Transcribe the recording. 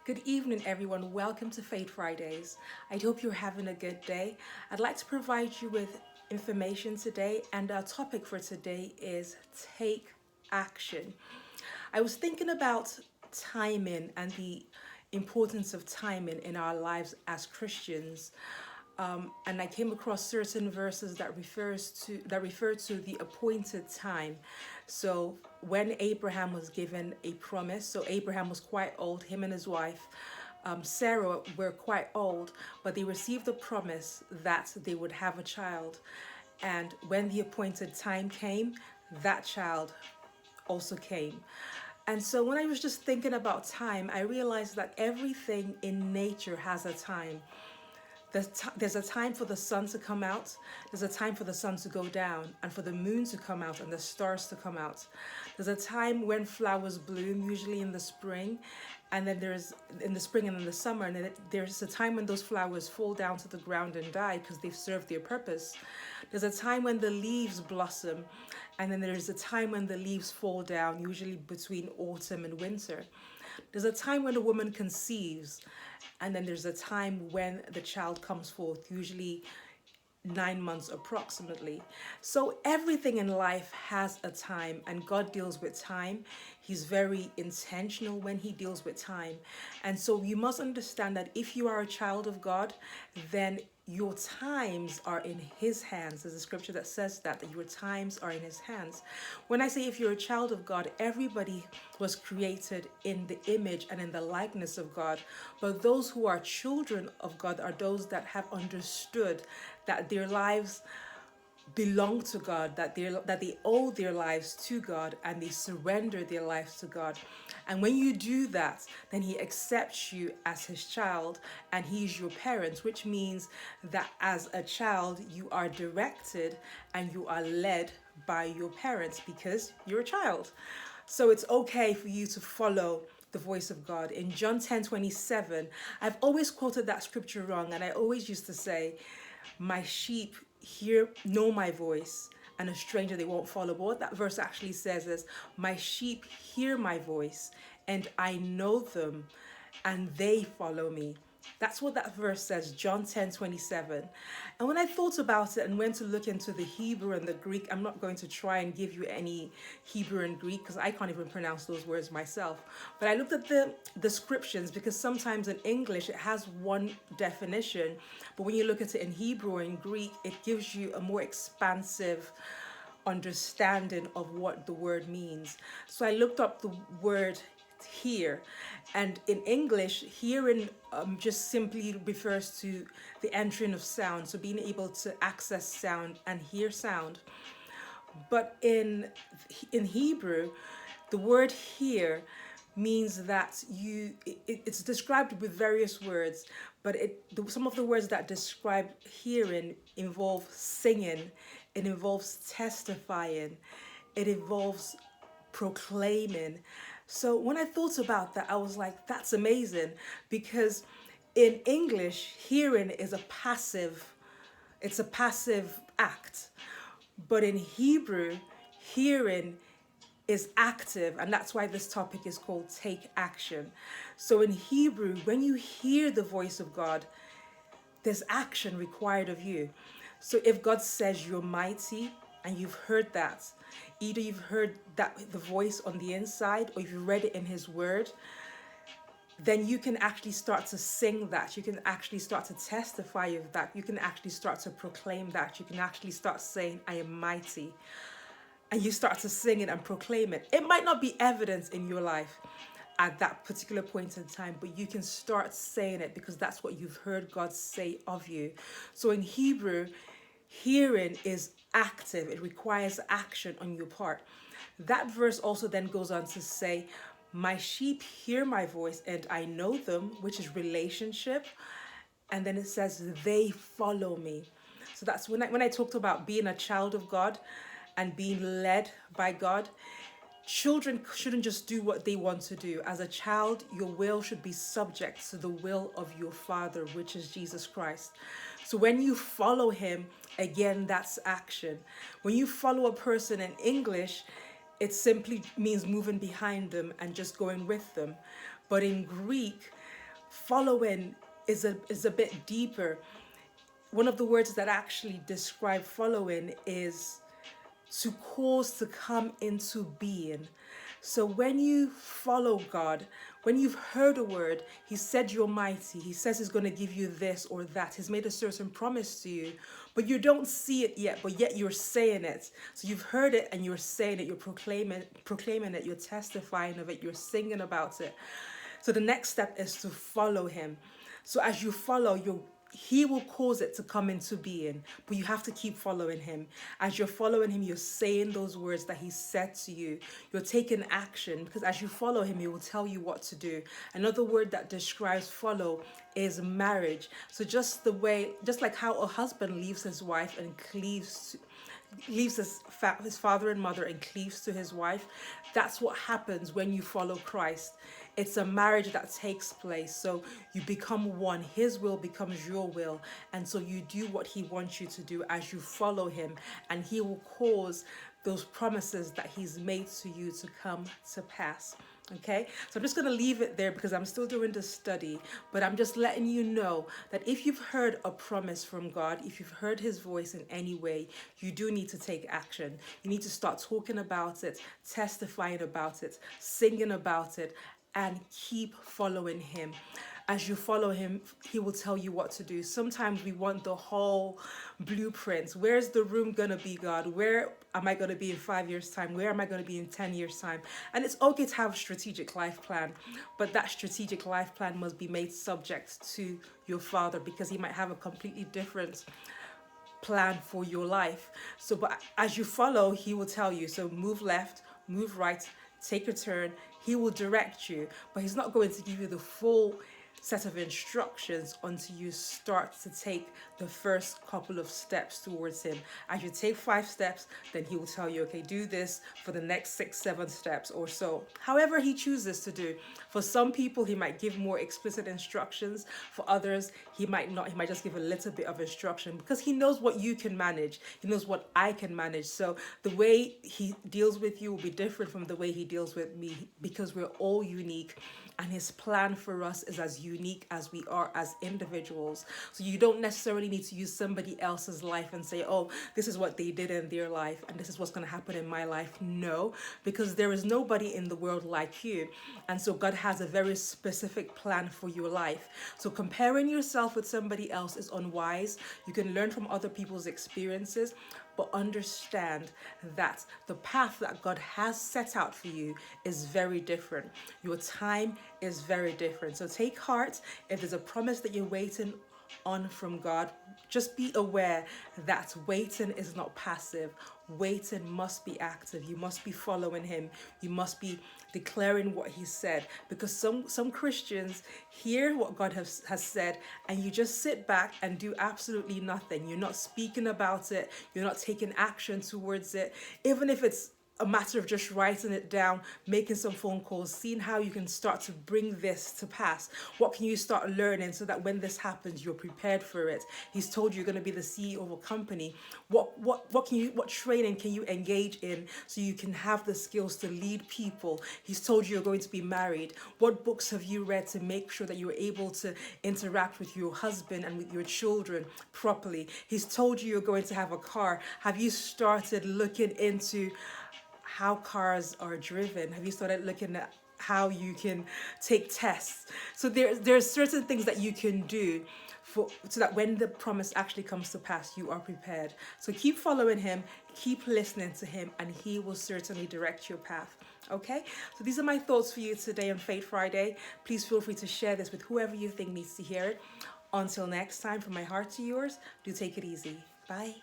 Good evening, everyone. Welcome to Faith Fridays. I hope you're having a good day. I'd like to provide you with information today, and our topic for today is take action. I was thinking about timing and the importance of timing in our lives as Christians. And I came across certain verses that refer to the appointed time. So when Abraham was given a promise, so Abraham was quite old, him and his wife. Sarah were quite old, but they received a promise that they would have a child. And when the appointed time came, that child also came. And so when I was just thinking about time, I realized that everything in nature has a time. There's a time for the sun to come out, there's a time for the sun to go down, and for the moon to come out and the stars to come out. There's a time when flowers bloom, usually in the spring, and then there's in the spring and in the summer, and then there's a time when those flowers fall down to the ground and die because they've served their purpose. There's a time when the leaves blossom, and then there's a time when the leaves fall down, usually between autumn and winter. There's a time when a woman conceives, and then there's a time when the child comes forth, usually 9 months approximately. So everything in life has a time, and God deals with time. He's very intentional when he deals with time. And so you must understand that if you are a child of God, then your times are in his hands. There's a scripture that says that your times are in his hands. When I say if you're a child of God, everybody was created in the image and in the likeness of God. But those who are children of God are those that have understood that their lives belong to God, that they owe their lives to God, and they surrender their lives to God. And when you do that, then he accepts you as his child, and he's your parent, which means that as a child you are directed and you are led by your parents because you're a child. So it's okay for you to follow the voice of God. In John 10:27, I've always quoted that scripture wrong, and I always used to say, my sheep know my voice, and a stranger they won't follow. But what that verse actually says is, my sheep hear my voice, and I know them, and they follow me. That's what that verse says, John 10:27. And when I thought about it and went to look into the Hebrew and the Greek, I'm not going to try and give you any Hebrew and Greek because I can't even pronounce those words myself. But I looked at the descriptions because sometimes in English it has one definition, but when you look at it in Hebrew or in Greek, it gives you a more expansive understanding of what the word means. So I looked up the word hear, and in English, hearing just simply refers to the entering of sound, so being able to access sound and hear sound. But in Hebrew, the word hear means that it's described with various words, but some of the words that describe hearing involve singing, it involves testifying, it involves proclaiming. So when I thought about that, I was like, that's amazing, because in English, hearing is it's a passive act. But in Hebrew, hearing is active, and that's why this topic is called Take Action. So in Hebrew, when you hear the voice of God, there's action required of you. So if God says you're mighty and you've heard that, either you've heard that the voice on the inside or you've read it in his word, then you can actually start to sing that. You can actually start to testify of that. You can actually start to proclaim that. You can actually start saying, I am mighty. And you start to sing it and proclaim it. It might not be evidence in your life at that particular point in time, but you can start saying it because that's what you've heard God say of you. So in Hebrew, hearing is active. It requires action on your part. That verse also then goes on to say, my sheep hear my voice and I know them, which is relationship. And then it says, they follow me. So that's when I talked about being a child of God and being led by God. Children shouldn't just do what they want to do. As a child, your will should be subject to the will of your Father, which is Jesus Christ. So when you follow him, again, that's action. When you follow a person in English, it simply means moving behind them and just going with them. But in Greek, following is a bit deeper. One of the words that actually describe following is to cause to come into being. So when you follow God, when you've heard a word, He said you're mighty, He says He's going to give you this or that, He's made a certain promise to you, but you don't see it yet, but yet you're saying it. So you've heard it and you're saying it, you're proclaiming it, you're testifying of it, you're singing about it. So the next step is to follow Him. So as you follow, He will cause it to come into being, but you have to keep following Him. As you're following Him, you're saying those words that He said to you. You're taking action, because as you follow Him, He will tell you what to do. Another word that describes follow is marriage. So just like how a husband leaves his wife and leaves his father and mother and cleaves to his wife, that's what happens when you follow Christ. It's a marriage that takes place. So you become one. His will becomes your will. And so you do what He wants you to do as you follow Him. And He will cause those promises that He's made to you to come to pass. Okay, so I'm just going to leave it there because I'm still doing the study, but I'm just letting you know that if you've heard a promise from God, if you've heard His voice in any way, you do need to take action. You need to start talking about it, testifying about it, singing about it, and keep following Him. As you follow Him, He will tell you what to do. Sometimes we want the whole blueprint. Where's the room going to be, God? Where am I going to be in 5 years' time? Where am I going to be in 10 years' time? And it's okay to have a strategic life plan, but that strategic life plan must be made subject to your Father, because He might have a completely different plan for your life. So, but as you follow, He will tell you, so move left, move right, take a turn. He will direct you, but He's not going to give you the full set of instructions until you start to take the first couple of steps towards Him. As you take 5 steps, then He will tell you, okay, do this for the next 6, 7 steps or so. However He chooses to do. For some people, He might give more explicit instructions. For others, He might not. He might just give a little bit of instruction, because He knows what you can manage. He knows what I can manage. So the way He deals with you will be different from the way He deals with me, because we're all unique. And His plan for us is as unique as we are as individuals. So you don't necessarily need to use somebody else's life and say, oh, this is what they did in their life and this is what's going to happen in my life. No, because there is nobody in the world like you. And so God has a very specific plan for your life. So comparing yourself with somebody else is unwise. You can learn from other people's experiences, but understand that the path that God has set out for you is very different. Your time is very different. So take heart. If there's a promise that you're waiting on from God, just be aware that waiting is not passive. Waiting must be active. You must be following Him. You must be declaring what He said, because some Christians hear what God has said and you just sit back and do absolutely nothing. You're not speaking about it. You're not taking action towards it. Even if it's a matter of just writing it down, making some phone calls, seeing how you can start to bring this to pass. What can you start learning so that when this happens, you're prepared for it? He's told you you're going to be the CEO of a company. What training can you engage in so you can have the skills to lead people? He's told you you're going to be married. What books have you read to make sure that you're able to interact with your husband and with your children properly? He's told you you're going to have a car. Have you started looking into how cars are driven? Have you started looking at how you can take tests? So there's certain things that you can do so that when the promise actually comes to pass, you are prepared. So keep following Him, keep listening to Him, and He will certainly direct your path. Okay, so these are my thoughts for you today on Faith Friday. Please feel free to share this with whoever you think needs to hear it. Until next time, from my heart to yours, do take it easy. Bye.